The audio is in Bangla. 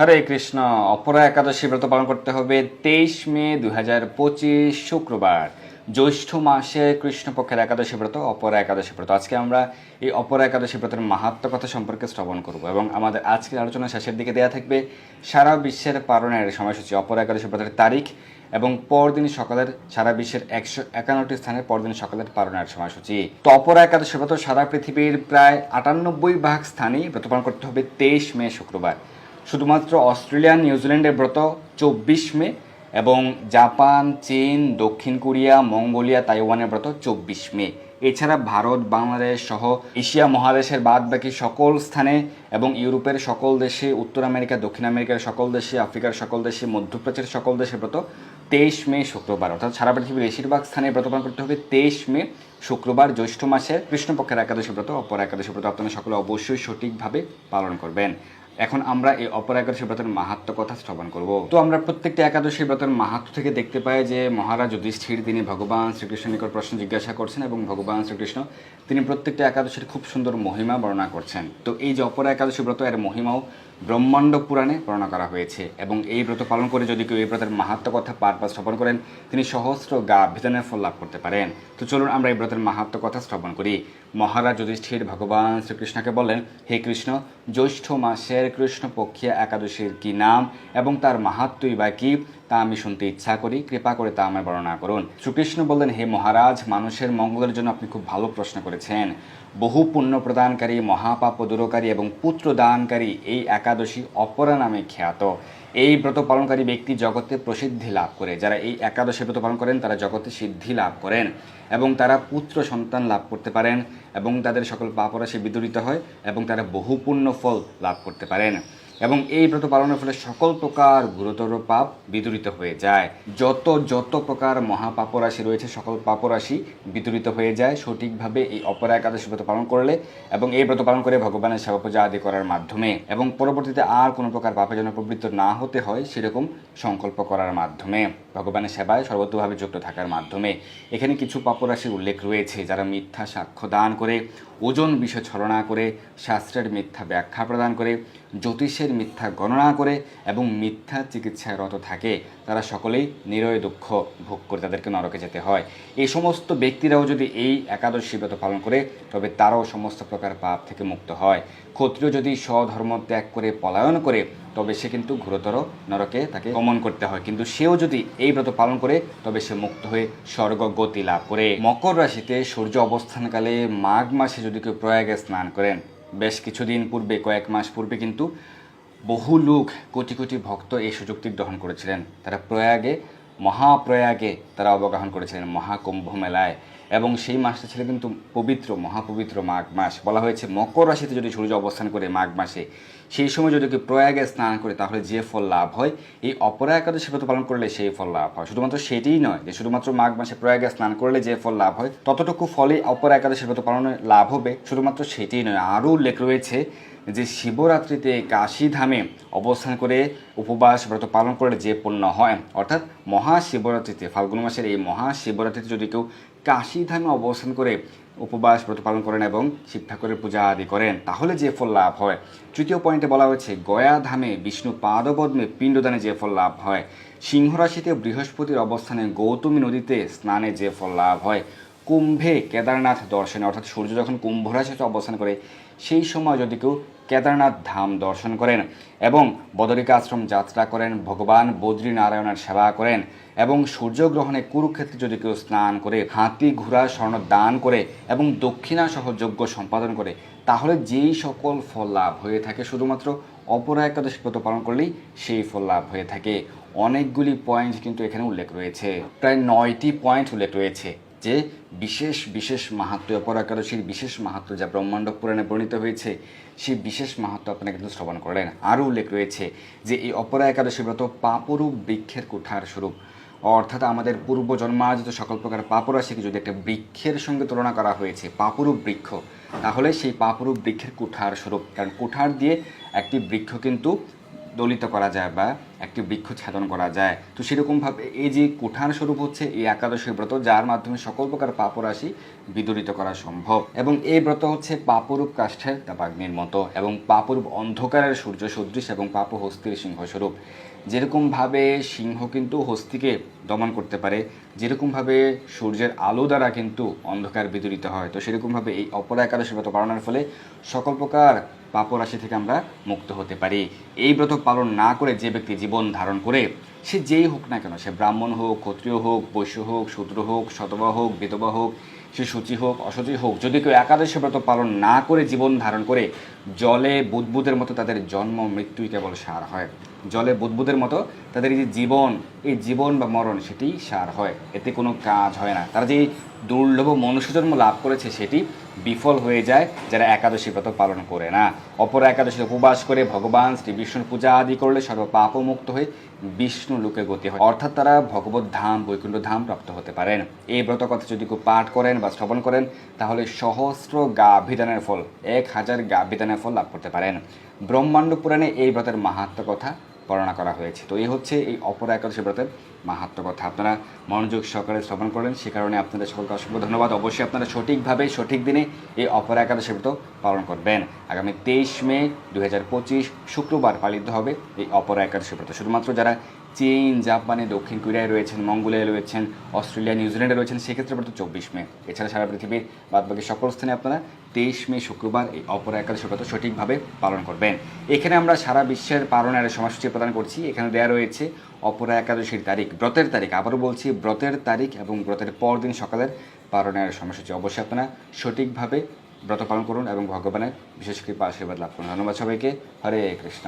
হরে কৃষ্ণ। অপরা একাদশী ব্রত পালন করতে হবে 23 মে 2025 শুক্রবার, জ্যৈষ্ঠ মাসে কৃষ্ণপক্ষের একাদশী ব্রত অপরা একাদশী ব্রত। আজকে আমরা এই অপরা একাদশী ব্রতের মাহাত্ম্য কথা সম্পর্কে শ্রবণ করব এবং আমাদের আজকের আলোচনা শেষের দিকে দেওয়া থাকবে সারা বিশ্বের পালনের সময়সূচি, অপরা একাদশী ব্রতের তারিখ এবং পরদিন সকালের সারা বিশ্বের 151টি স্থানের পরদিন সকালের পালনের সময়সূচি। তো অপরা একাদশী ব্রত সারা পৃথিবীর প্রায় 98% স্থানেই ব্রত পালন করতে হবে 23 মে শুক্রবার। শুধুমাত্র অস্ট্রেলিয়া নিউজিল্যান্ডের ব্রত 24 মে এবং জাপান, চীন, দক্ষিণ কোরিয়া, মঙ্গোলিয়া, তাইওয়ানের ব্রত 24 মে। এছাড়া ভারত, বাংলাদেশ সহ এশিয়া মহাদেশের বাদ বাকি সকল স্থানে এবং ইউরোপের সকল দেশে, উত্তর আমেরিকা, দক্ষিণ আমেরিকার সকল দেশে, আফ্রিকার সকল দেশে, মধ্যপ্রাচ্যের সকল দেশের ব্রত 23 মে শুক্রবার। অর্থাৎ সারা পৃথিবীর বেশিরভাগ স্থানে ব্রত পালন করতে হবে 23 মে শুক্রবার, জ্যৈষ্ঠ মাসের কৃষ্ণপক্ষের একাদশী ব্রত অপর একাদশী ব্রত। আপনারা সকলে অবশ্যই সঠিকভাবে পালন করবেন। এখন আমরা এই অপর একাদশী ব্রতের মাহাত্ম্য কথা শ্রবণ করব। তো আমরা প্রত্যেকটা একাদশী ব্রতের মাহাত্ম্য থেকে দেখতে পাই যে মহারাজ যুধিষ্ঠির তিনি ভগবান শ্রীকৃষ্ণের নিকট প্রশ্ন জিজ্ঞাসা করছেন এবং ভগবান শ্রীকৃষ্ণ তিনি প্রত্যেকটা একাদশীর খুব সুন্দর মহিমা বর্ণনা করছেন। তো এই যে অপর একাদশী ব্রত এর মহিমাও ব্রহ্মাণ্ড পুরাণে বর্ণনা করা হয়েছে এবং এই ব্রত পালন করে যদি কেউ এই ব্রতের মাহাত্ম্য কথা পাঠ শ্রবণ করেন তিনি সহস্র বিধানের ফল লাভ করতে পারেন। তো চলুন আমরা এই ব্রতের মাহাত্ম্য কথা শ্রবণ করি। মহারাজ যুধিষ্ঠির ভগবান শ্রীকৃষ্ণকে বললেন, হে কৃষ্ণ, জ্যৈষ্ঠ মাসের কৃষ্ণপক্ষীয় একাদশীর কি নাম এবং তার মাহাত্ম্যই বা কি তা আমি শুনতে ইচ্ছা করি, কৃপা করে তা আমায় বর্ণনা করুন। শ্রীকৃষ্ণ বললেন, হে মহারাজ, মানুষের মঙ্গলের জন্য আপনি খুব ভালো প্রশ্ন করেছেন। বহু পুণ্য প্রদানকারী, মহাপাপ দূরকারী এবং পুত্র দানকারী এই একাদশী অপরা নামে খ্যাত। এই ব্রত পালনকারী ব্যক্তি জগতে প্রসিদ্ধি লাভ করে। যারা এই একাদশী ব্রত পালন করেন তারা জগতে সিদ্ধি লাভ করেন এবং তারা পুত্র সন্তান লাভ করতে পারেন এবং তাদের সকল পাপরাশি বিদূরিত হয় এবং তারা বহু পুণ্য ফল লাভ করতে পারেন এবং এই ব্রত পালনের ফলে সকল প্রকার গুরুতর পাপ বিদূরিত হয়ে যায়। যত প্রকার মহাপাপরাশি রয়েছে সকল পাপরাশি বিদূরিত হয়ে যায় সঠিকভাবে এই অপরা একাদশী ব্রত পালন করলে এবং এই ব্রত পালন করে ভগবানের সেবা পূজা আদি করার মাধ্যমে এবং পরবর্তীতে আর কোনো প্রকার পাপে যেন প্রবৃত্ত না হতে হয় সেরকম সংকল্প করার মাধ্যমে, ভগবানের সেবায় সর্বতভাবে যুক্ত থাকার মাধ্যমে। এখানে কিছু পাপরাশির উল্লেখ রয়েছে। যারা মিথ্যা সাক্ষ্য দান করে, ওজন বিষয় ছলনা করে, শাস্ত্রের মিথ্যা ব্যাখ্যা প্রদান করে, জ্যোতিষের মিথ্যা গণনা করে এবং মিথ্যা চিকিৎসায় রত থাকে, তারা সকলেই নিরয় দুঃখ ভোগ করে তাদেরকে নরকে যেতে হয়। এই সমস্ত ব্যক্তিরাও যদি এই একাদশী ব্রত পালন করে তবে তারাও সমস্ত প্রকার পাপ থেকে মুক্ত হয়। ক্ষত্রিয় যদি স্বধর্ম ত্যাগ করে পলায়ন করে তবে সে কিন্তু ঘোরতর নরকে তাকে গমন করতে হয়, কিন্তু সেও যদি এই ব্রত পালন করে তবে সে মুক্ত হয়ে স্বর্গগতি লাভ করে। মকর রাশিতে সূর্য অবস্থানকালে মাঘ মাসে যদি কেউ প্রয়াগে স্নান করেন, বেশ কিছুদিন পূর্বে, কয়েক মাস পূর্বে কিন্তু বহু লোক, কোটি কোটি ভক্ত এই সুযোগটি গ্রহণ করেছিলেন। তারা মহাপ্রয়াগে তারা অবগাহন করেছিলেন মহাকুম্ভ মেলায় এবং সেই মাসটা ছিল কিন্তু পবিত্র, মহাপবিত্র মাঘ মাস। বলা হয়েছে মকর রাশিতে যদি সূর্য অবস্থান করে মাঘ মাসে, সেই সময় যদি কেউ প্রয়াগে স্নান করে তাহলে যে ফল লাভ হয় এই অপরা একাদশী ব্রত পালন করলে সেই ফল লাভ হয়। শুধুমাত্র সেটিই নয় যে শুধুমাত্র মাঘ মাসে প্রয়াগে স্নান করলে যে ফল লাভ হয় ততটুকু ফলই অপরা একাদশী ব্রত পালনে লাভ হবে, শুধুমাত্র সেটিই নয়, আরও উল্লেখ রয়েছে যে শিবরাত্রিতে কাশীধামে অবস্থান করে উপবাস ব্রত পালন করলে যে পুণ্য হয়, অর্থাৎ মহাশিবরাত্রিতে, ফাল্গুন মাসের এই মহাশিবরাত্রিতে যদি কেউ কাশীধামে অবস্থান করে উপবাস ব্রত পালন করেন এবং শিব ঠাকুরের পূজা আদি করেন তাহলে যে ফল লাভ হয়। তৃতীয় পয়েন্টে বলা হয়েছে গয়া ধামে বিষ্ণু পাদপদ্মে পিণ্ডদানে যে ফল লাভ হয়। সিংহ রাশিতে বৃহস্পতির অবস্থানে গৌতমী নদীতে স্নানে যে ফল লাভ হয়। কুম্ভে কেদারনাথ দর্শনে, অর্থাৎ সূর্য যখন কুম্ভ রাশিতে অবস্থান করে সেই সময় যদি কেউ কেদারনাথ ধাম দর্শন করেন এবং বদরিকা আশ্রম যাত্রা করেন, ভগবান বদ্রীনারায়ণের সেবা করেন এবং সূর্যগ্রহণে কুরুক্ষেত্রে যদি কেউ স্নান করে, হাতি ঘোড়া স্বর্ণ দান করে এবং দক্ষিণা সহ যজ্ঞ সম্পাদন করে তাহলে যেই সকল ফল লাভ হয়ে থাকে শুধুমাত্র অপরা একাদশী ব্রত পালন করলেই সেই ফল লাভ হয়ে থাকে। অনেকগুলি পয়েন্ট কিন্তু এখানে উল্লেখ রয়েছে, প্রায় 9টি পয়েন্ট উল্লেখ রয়েছে যে বিশেষ মাহাত্ম্য, অপরা একাদশীর বিশেষ মাহাত্ম্য যা ব্রহ্মাণ্ড পুরাণে বর্ণিত হয়েছে সেই বিশেষ মাহাত্ম্য আপনারা কিন্তু শ্রবণ করলেন। আরও উল্লেখ রয়েছে যে এই অপরা একাদশী ব্রত পাপরূপ বৃক্ষের কুঠার স্বরূপ, অর্থাৎ আমাদের পূর্ব জন্মার্জিত সকল প্রকার পাপরাশিকে যদি একটা বৃক্ষের সঙ্গে তুলনা করা হয়েছে, পাপরূপ বৃক্ষ, তাহলে সেই পাপরূপ বৃক্ষের কুঠার স্বরূপ, কারণ কুঠার দিয়ে একটি বৃক্ষ কিন্তু দলিত করা যায় বা একটি বৃক্ষ ছেদন করা যায়। তো সেরকমভাবে এই যে কুঠার স্বরূপ হচ্ছে এই একাদশী ব্রত, যার মাধ্যমে সকল প্রকার পাপরাশি বিদূরিত করা সম্ভব। এবং এই ব্রত হচ্ছে পাপরূপ কাষ্ঠের দাবাগ্নির মতো এবং পাপরূপ অন্ধকারের সূর্য সদৃশ এবং পাপ হস্তির সিংহস্বরূপ। যেরকমভাবে সিংহ কিন্তু হস্তিকে দমন করতে পারে, যেরকমভাবে সূর্যের আলো দ্বারা কিন্তু অন্ধকার বিদূরিত হয়, তো সেরকমভাবে এই অপরা একাদশী ব্রত পালনের ফলে সকল প্রকার পাপরাশি থেকে আমরা মুক্ত হতে পারি। এই ব্রত পালন না করে যে ব্যক্তি জীবন ধারণ করে, সে যেই হোক না কেন, সে ব্রাহ্মণ হোক, ক্ষত্রিয় হোক, বৈশ্য হোক, শূদ্র হোক, সতবা হোক, বিধবা হোক, সে শুচি হোক, অশুচি হোক, যদি কেউ একাদশী ব্রত পালন না করে জীবন ধারণ করে, জলে বুদ্বুদের মতো তাদের জন্ম মৃত্যুই কেবল সার হয়। জলে বুদ্বুদের মতো তাদের এই যে জীবন, এই জীবন বা মরণ সেটি সার হয়, এতে কোনো কাজ হয় না। তারা যে দুর্লভ মনুষ্যজন্ম লাভ করেছে সেটি বিফল হয়ে যায় যারা একাদশী ব্রত পালন করে না। অপর একাদশী উপবাস করে ভগবান শ্রী বিষ্ণুর পূজা আদি করলে সর্বপাপমুক্ত হয়ে বিষ্ণু লোকে গতি হয়, অর্থাৎ তারা ভগবত ধাম, বৈকুণ্ঠ ধাম প্রাপ্ত হতে পারেন। এই ব্রত কথা যদি কেউ পাঠ করেন বা শ্রবণ করেন, তাহলে সহস্র গাভিদানের ফল, 1000 গাভিদানের ফল লাভ করতে পারেন। ব্রহ্মাণ্ড পুরাণে এই ব্রতের মাহাত্ম্য কথা বর্ণনা করা হয়েছে। তো এই হচ্ছে এই অপরা একাদশী ব্রতের মাহাত্ম্য কথা। আপনারা মনোযোগ সহকারে শ্রবণ করেন, সে কারণে আপনাদের সকলকে অসংখ্য ধন্যবাদ। অবশ্যই আপনারা সঠিকভাবে সঠিক দিনে এই অপরা একাদশী ব্রত পালন করবেন। আগামী 23 মে 2025 শুক্রবার পালিত হবে এই অপরা একাদশী ব্রত। শুধুমাত্র যারা চীন, জাপানে, দক্ষিণ কোরিয়ায় রয়েছেন, মঙ্গোলিয়ায় রয়েছেন, অস্ট্রেলিয়া, নিউজিল্যান্ডে রয়েছেন, সেক্ষেত্রে ব্রত 24 মে। এছাড়া সারা পৃথিবীর বাদবাকি সকল স্থানে আপনারা 23 মে শুক্রবার এই অপরা একাদশী ব্রত সঠিকভাবে পালন করবেন। এখানে আমরা সারা বিশ্বের পালনের সময়সূচি প্রদান করছি। এখানে দেওয়া রয়েছে অপরা একাদশীর তারিখ, ব্রতের তারিখ, আবারও বলছি ব্রতের তারিখ এবং ব্রতের পরদিন সকালের পালনের সময়সূচি। অবশ্যই আপনারা সঠিকভাবে ব্রত পালন করুন এবং ভগবানের বিশেষ কৃপা আশীর্বাদ লাভ করুন। ধন্যবাদ সবাইকে। হরে কৃষ্ণ।